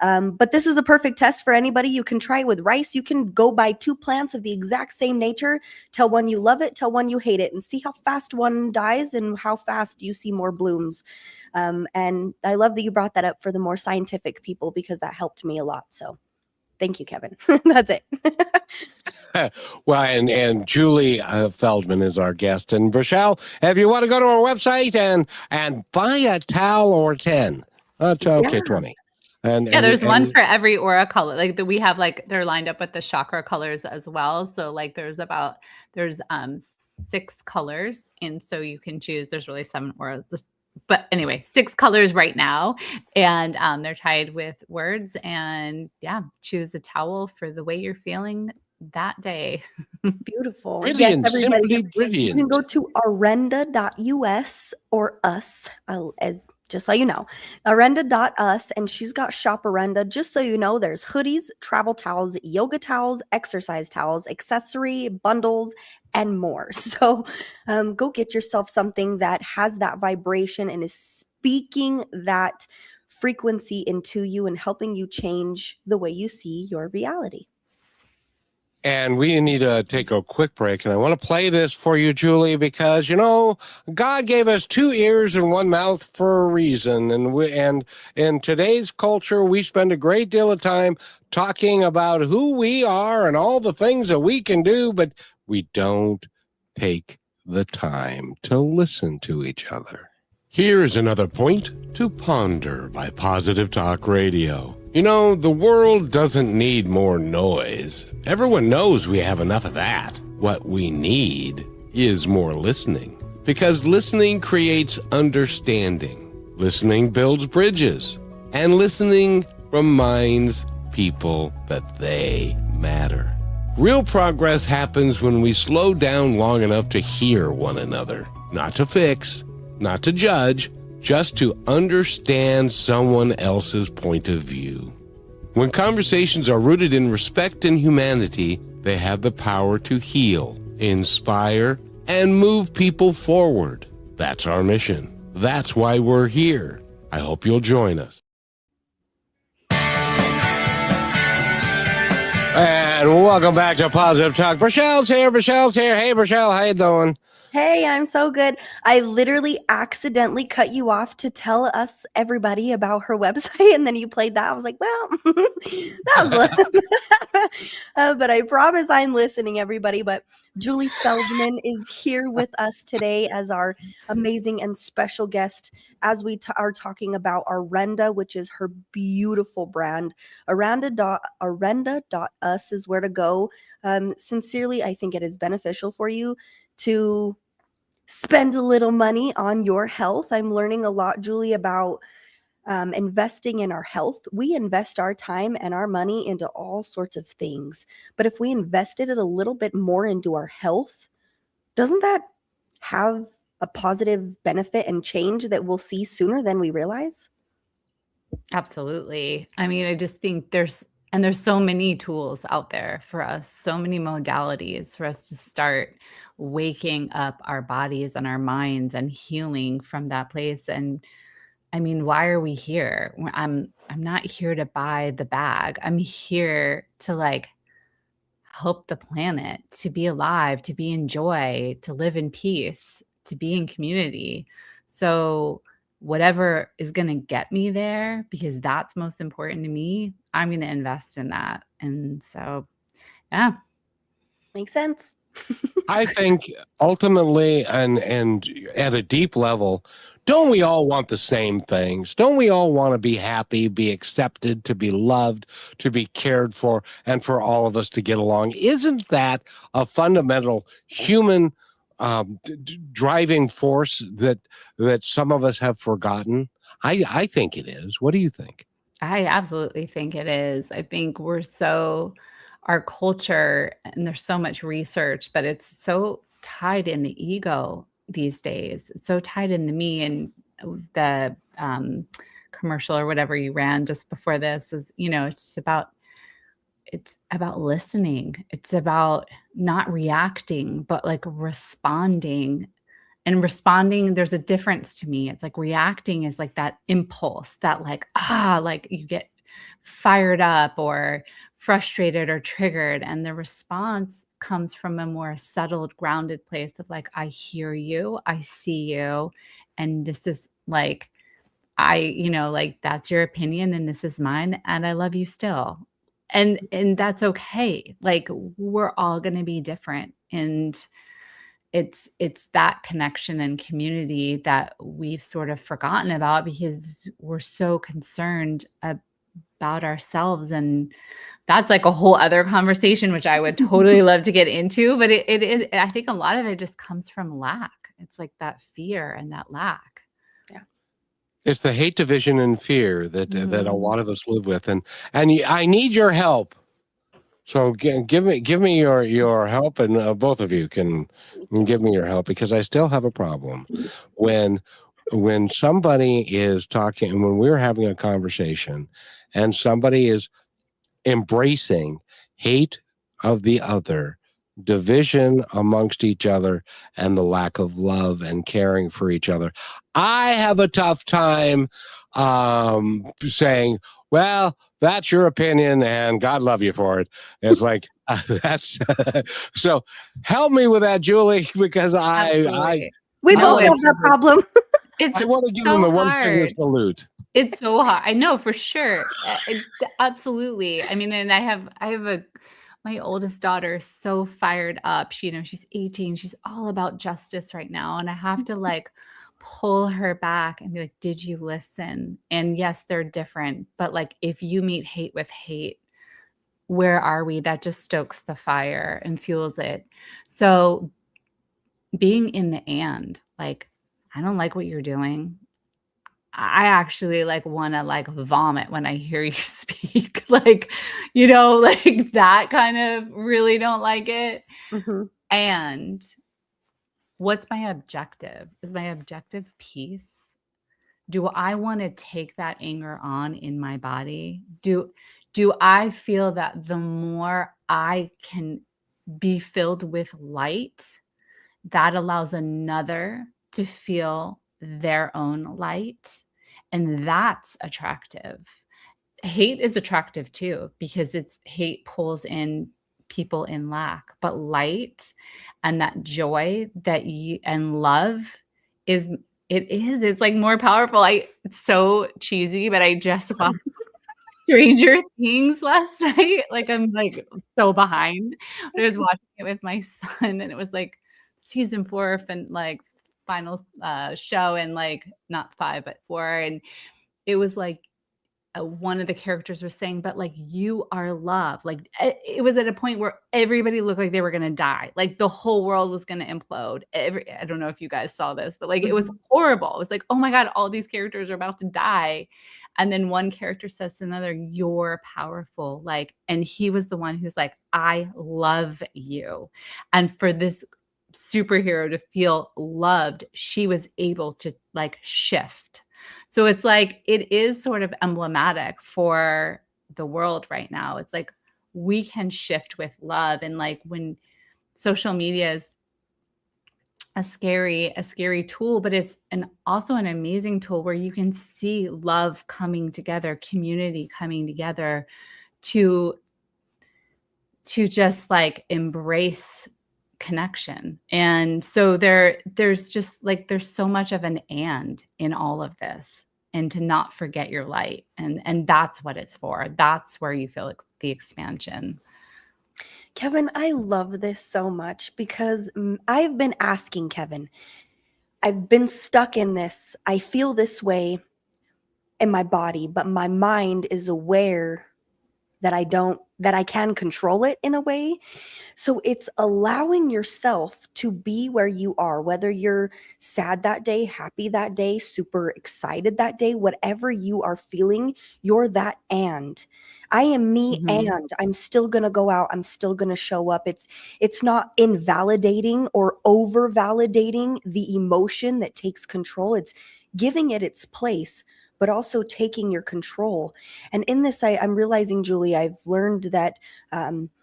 But this is a perfect test for anybody. You can try it with rice. You can go buy two plants of the exact same nature, tell one you love it, tell one you hate it, and see how fast one dies and how fast you see more blooms. And I love that you brought that up for the more scientific people, because that helped me a lot. So thank you, Kevin. That's it. Well, and Julie Feldman is our guest. And Rochelle, if you want to go to our website and buy a towel or 10, okay, Yeah. 20. And Yeah, and there's one and for every aura color. Like we have, like they're lined up with the chakra colors as well. So like there's 6 colors, and so you can choose. There's really 7 auras, but anyway, 6 colors right now, and they're tied with words. And yeah, choose a towel for the way you're feeling that day. Beautiful. Yes, brilliant, everybody. simply You can brilliant. go to Aurenda.us or us, as just so you know, Aurenda.us, and she's got Shop Aurenda. Just so you know, there's hoodies, travel towels, yoga towels, exercise towels, accessory bundles, and more. So go get yourself something that has that vibration and is speaking that frequency into you and helping you change the way you see your reality. And we need to take a quick break. And I want to play this for you, Julie, because, God gave us 2 ears and 1 mouth for a reason. And in today's culture, we spend a great deal of time talking about who we are and all the things that we can do, but we don't take the time to listen to each other. Here is another point to ponder by Positive Talk Radio. The world doesn't need more noise. Everyone knows we have enough of that. What we need is more listening. Because listening creates understanding. Listening builds bridges. And listening reminds people that they matter. Real progress happens when we slow down long enough to hear one another. Not to fix, not to judge, just to understand someone else's point of view. When conversations are rooted in respect and humanity, they have the power to heal, inspire, and move people forward. That's our mission. That's why we're here. I hope you'll join us. And welcome back to Positive Talk. Michelle's here. Hey, Michelle, how you doing? Hey, I'm so good. I literally accidentally cut you off to tell us everybody about her website, and then you played that. I was like, well, that was but I promise I'm listening, everybody. But Julie Feldman is here with us today as our amazing and special guest as we are talking about Aurenda, which is her beautiful brand. Aurenda.us is where to go. Sincerely, I think it is beneficial for you to spend a little money on your health. I'm learning a lot, Julie, about investing in our health. We invest our time and our money into all sorts of things. But if we invested it a little bit more into our health, doesn't that have a positive benefit and change that we'll see sooner than we realize? Absolutely. I mean, I just think there's so many tools out there for us, so many modalities for us to start waking up our bodies and our minds and healing from that place. And I mean, why are we here? I'm not here to buy the bag. I'm here to like help the planet, to be alive, to be in joy, to live in peace, to be in community. So, whatever is going to get me there, because that's most important to me, I'm going to invest in that. And so, yeah. Makes sense. I think ultimately and at a deep level, don't we all want the same things? Don't we all want to be happy, be accepted, to be loved, to be cared for, and for all of us to get along? Isn't that a fundamental human driving force that some of us have forgotten? I think it is. What do you think? I absolutely think it is. I think our culture, and there's so much research, but it's so tied in the ego these days. It's so tied in the me, and the commercial or whatever you ran just before this is, it's about listening. It's about not reacting, but like responding. And responding, there's a difference to me. It's like reacting is like that impulse that like you get fired up or frustrated or triggered. And the response comes from a more settled, grounded place of like, I hear you, I see you. And this is like, like that's your opinion and this is mine. And I love you still. And that's okay. Like we're all gonna be different. And it's that connection and community that we've sort of forgotten about because we're so concerned about ourselves. And that's like a whole other conversation, which I would totally love to get into. But I think a lot of it just comes from lack. It's like that fear and that lack. It's the hate, division, and fear that that a Mhm. lot of us live with, and I need your help. So give me your help, and both of you can give me your help because I still have a problem when somebody is talking, when we're having a conversation, and somebody is embracing hate of the other, division amongst each other, and the lack of love and caring for each other. I have a tough time saying, well, that's your opinion and God love you for it. It's like, that's so help me with that, Julie, because Absolutely. We I No, both want to have it's that problem. it's give them the so one finger hard. salute. It's so hard. I know for sure. Absolutely. I mean, and my oldest daughter is so fired up. She's 18. She's all about justice right now. And I have to like pull her back and be like, did you listen? And yes, they're different. But like, if you meet hate with hate, where are we? That just stokes the fire and fuels it. So being in the like, I don't like what you're doing. I actually like want to like vomit when I hear you speak. Like, like that kind of really don't like it. Mhm. And what's my objective? Is my objective peace? Do I want to take that anger on in my body? Do I feel that the more I can be filled with light, that allows another to feel their own light. And that's attractive. Hate is attractive too, because hate pulls in people in lack, but light and that joy that you and love is it's like more powerful. It's so cheesy, but I just watched Stranger Things last night. Like, I'm, like, so behind. But I was watching it with my son, and it was, like, season 4 like, final, show and, like, not 5, but 4, and it was, like, one of the characters was saying, "But, like, you are love." Like, it was at a point where everybody looked like they were gonna die. Like, the whole world was gonna implode. I don't know if you guys saw this, but, like, it was Mhm. horrible. It was like, "Oh my god, all these characters are about to die." And then one character says to another, "You're powerful." Like, and he was the one who's like, "I love you." And for this superhero to feel loved, she was able to, like, shift. So it's like it is sort of emblematic for the world right now. It's like we can shift with love, and like when social media is a scary tool, but it's also an amazing tool where you can see love coming together, community coming together to just like embrace connection. And so there's just like there's so much of an and in all of this, and to not forget your light, and that's what it's for. That's where you feel like the expansion. Kevin, I love this so much because I've been asking Kevin, I've been stuck in this. I feel this way in my body, but my mind is aware that I can control it in a way. So it's allowing yourself to be where you are, whether you're sad that day, happy that day, super excited that day, whatever you are feeling, you're that. And I am me, Mhm. and I'm still going to go out, I'm still going to show up. It's not invalidating or over validating the emotion that takes control. It's giving it its place, but also taking your control. And in this, I'm realizing, Julie, I've learned that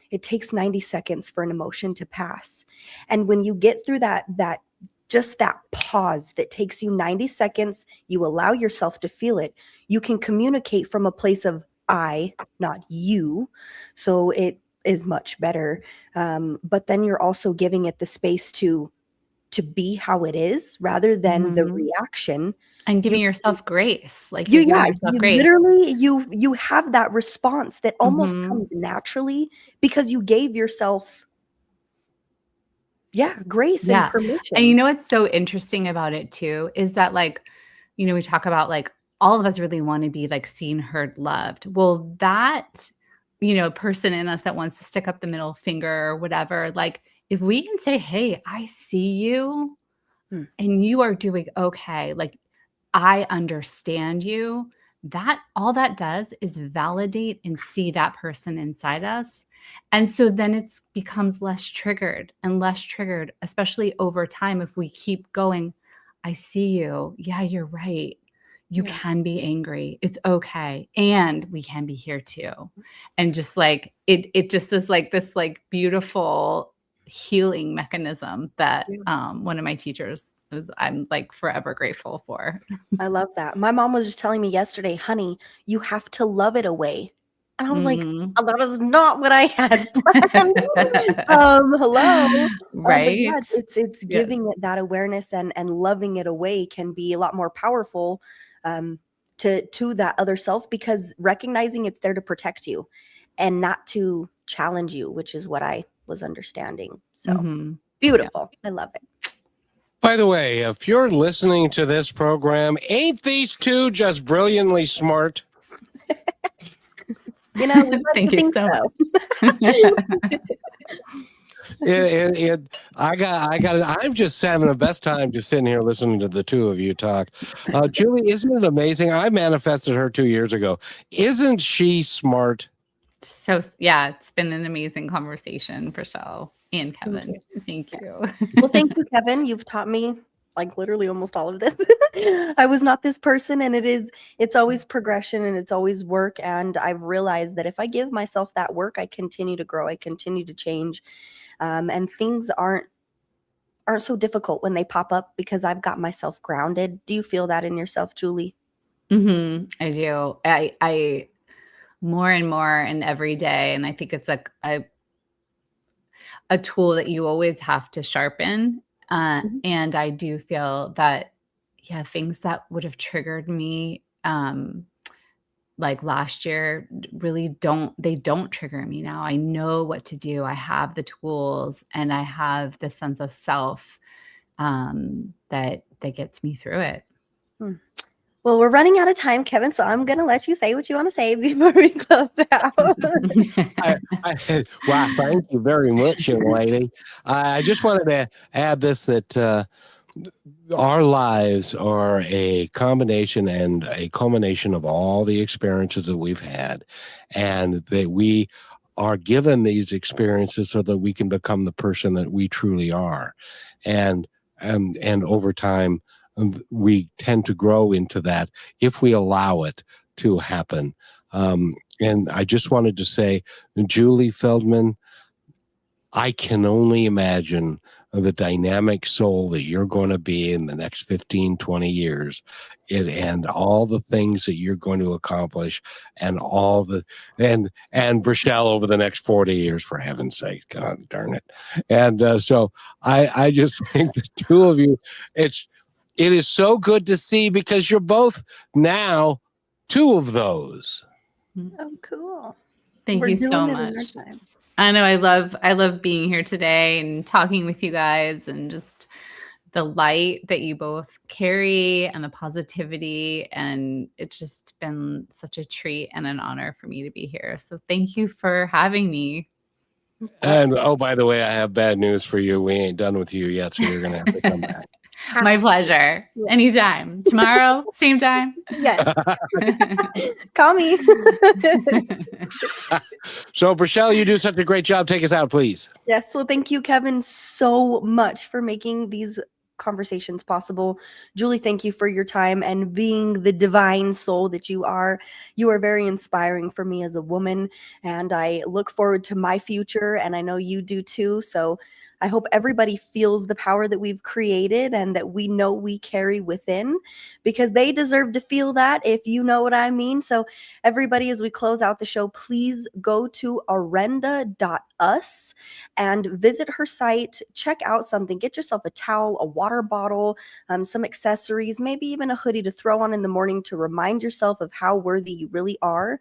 it takes 90 seconds for an emotion to pass. And when you get through that just that pause that takes you 90 seconds, you allow yourself to feel it, you can communicate from a place of I, not you. So it is much better. But then you're also giving it the space to be how it is rather than the Mhm. reaction. And You giving yourself grace, like you're you giving yeah, yourself you grace. literally you have that response that almost Mhm. comes naturally because you gave yourself, yeah, grace and Yeah. And permission. you know what's so interesting about it too is that, like, we talk about, like, all of us really wanna be, like, seen, heard, loved. Well, that, person in us that wants to stick up the middle finger or whatever, like, if we can say, "Hey, I see you, Mm, and you are doing okay," like, I understand you. That all that does is validate and see that person inside us. And so then it's becomes less triggered and less triggered, especially over time if we keep going, I see you. Yeah, you're right. You yeah, can be angry. It's okay. And we can be here too. And just like it just is like this like beautiful healing mechanism that yeah. one of my teachers I'm like forever grateful for. I love that. My mom was just telling me yesterday, "Honey, you have to love it away." And I was like, Mhm. "Oh, that is not what I had planned." Hello? But yeah, Right? it's Yes. giving it that awareness, and loving it away can be a lot more powerful, um, to that other self, because recognizing it's there to protect you and not to challenge you, which is what I was understanding. So, Mhm. Yeah. beautiful. I love it. By the way, if you're listening to this program, ain't these two just brilliantly smart? We'd like Thank to you think so so. much. I'm just having the best time just sitting here listening to the two of you talk. Julie, isn't it amazing? I manifested her 2 years ago. Isn't she smart? So, yeah, it's been an amazing conversation for Shell and Thank Kevin. you. Thank Yes. you. Well, thank you, Kevin. You've taught me, like, literally almost all of this. I was not this person, and it's always progression, and it's always work, and I've realized that if I give myself that work, I continue to grow, I continue to change, and things aren't so difficult when they pop up because I've got myself grounded. Do you feel that in yourself, Julie? I do. I more and more and every day, and I think it's like a tool that you always have to sharpen. Mhm. And I do feel that, yeah, things that would have triggered me, like last year, really don't trigger me now. I know what to do. I have the tools and I have the sense of self, that gets me through it. Hmm. Well, we're running out of time, Kevin, so I'm going to let you say what you want to say before we close out. Wow, thank you very much, young lady. I just wanted to add this, that our lives are a combination and a culmination of all the experiences that we've had, and that we are given these experiences so that we can become the person that we truly are. And over time, we tend to grow into that if we allow it to happen. And I just wanted to say, Julie Feldman, I can only imagine the dynamic soul that you're going to be in the next 15, 20 years, and all the things that you're going to accomplish, and and Brichelle over the next 40 years, for heaven's sake. God darn it. And so I just think the two of you, it is so good to see, because you're both now two of those. Oh, cool. Thank We're you doing so it in our much. time. I know I love being here today and talking with you guys, and just the light that you both carry and the positivity. And it's just been such a treat and an honor for me to be here. So thank you for having me. And oh, by the way, I have bad news for you. We ain't done with you yet, so you're going to have to come back. My pleasure. Yeah. Anytime. Tomorrow, same time. Yes. Call me. So, Brichelle, you do such a great job. Take us out, please. Yes. Well, thank you, Kevin, so much for making these conversations possible. Julie, thank you for your time and being the divine soul that you are. You are very inspiring for me as a woman, and I look forward to my future, and I know you do too. So I hope everybody feels the power that we've created and that we know we carry within, because they deserve to feel that, if you know what I mean. So everybody, as we close out the show, please go to Aurenda.us and visit her site. Check out something. Get yourself a towel, a water bottle, some accessories, maybe even a hoodie to throw on in the morning to remind yourself of how worthy you really are,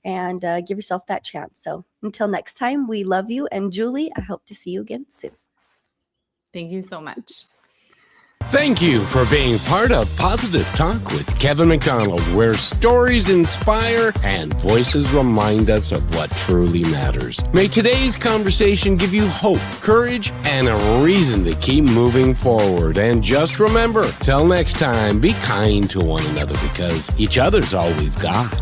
and give yourself that chance. So until next time, we love you. And Julie, I hope to see you again soon. Thank you so much. Thank you for being part of Positive Talk with Kevin McDonald, where stories inspire and voices remind us of what truly matters. May today's conversation give you hope, courage, and a reason to keep moving forward. And just remember, till next time, be kind to one another, because each other's all we've got.